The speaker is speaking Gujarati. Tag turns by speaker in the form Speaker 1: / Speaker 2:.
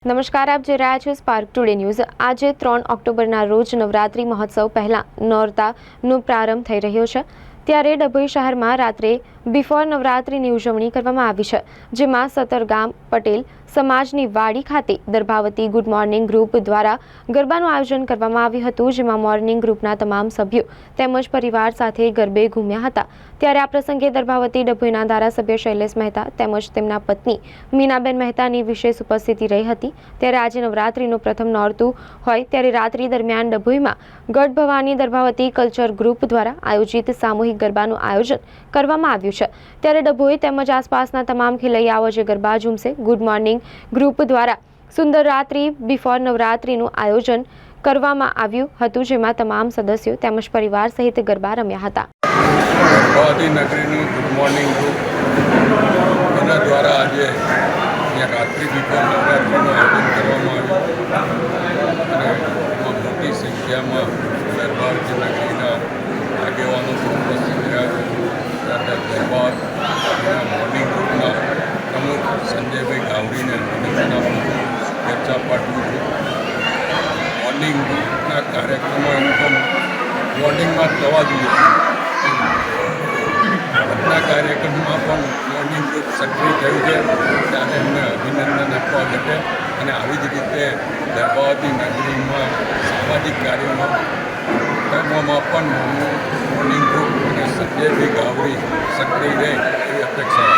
Speaker 1: નમસ્કાર, આપ જોઈ રહ્યા છો સ્પાર્ક ટુડે ન્યૂઝ। આજે 3 ઓક્ટોબરના રોજ નવરાત્રી મહોત્સવ પહેલા નોરતાનો પ્રારંભ થઈ રહ્યો છે, ત્યારે ડભોઈ શહેરમાં રાત્રે બિફોર નવરાત્રીની ઉજવણી કરવામાં આવી છે, જેમાં સતરગામ પટેલ સમાજની વાડી ખાતે દર્ભાવતી ગુડ મોર્નિંગ ગ્રુપ દ્વારા ગરબાનું આયોજન કરવામાં આવ્યું હતું, જેમાં મોર્નિંગ ગ્રુપના તમામ સભ્યો તેમજ પરિવાર સાથે ગરબે ઘૂમ્યા હતા। ત્યારે આ પ્રસંગે દર્ભાવતી ડભોઈના ધારાસભ્ય શૈલેષ મહેતા તેમજ તેમના પત્ની મીનાબેન મહેતાની વિશેષ ઉપસ્થિતિ રહી હતી। ત્યારે આજે નવરાત્રીનું પ્રથમ નોરતું હોય ત્યારે રાત્રિ દરમિયાન ડભોઈમાં ગઢ ભવાની દર્ભાવતી કલ્ચર ગ્રુપ દ્વારા આયોજિત સામૂહિક ગરબાનું આયોજન કરવામાં આવ્યું છે। ત્યારે ડભોઈ તેમજ આસપાસના તમામ ખેલૈયાઓ જે ગરબા ઝૂમશે ગુડ મોર્નિંગ ગ્રુપ દ્વારા સુંદર રાત્રિ બિફોર નવરાત્રીનું આયોજન કરવામાં આવ્યું હતું, જેમાં તમામ સદસ્યો તેમજ પરિવાર સહિત ગરબા રમ્યા હતા।
Speaker 2: દર્ભાવતી નગરીનું ગુડ મોર્નિંગ ગ્રુપ એના દ્વારા આજે અહીંયા રાત્રિ બિફોર નવરાત્રિનું આયોજન કરવામાં આવ્યું અને એમાં મોટી સંખ્યામાં દર્ભાવતી નગરીના આગેવાનો ઉપસ્થિત રહ્યા છે। દર્ભાવતીના મોર્નિંગ ગ્રુપના પ્રમુખ સંજયભાઈ ગાવડીને ચર્ચા પાઠવું છું। મોર્નિંગ ગ્રુપના કાર્યક્રમો એમ તો મોર્નિંગમાં થવા જોઈએ, આજના કાર્યક્રમમાં પણ મોર્નિંગ ગ્રુપ સક્રિય થયું છે, ત્યારે એમને અભિનંદન આપવા માટે અને આવી જ રીતે દર્ભાવતી નગરીમાં સામાજિક કાર્યોમાં પણ મોર્નિંગ ગ્રુપ અને સંજયભાઈ ગાવડી સક્રિય રહે એવી અપેક્ષા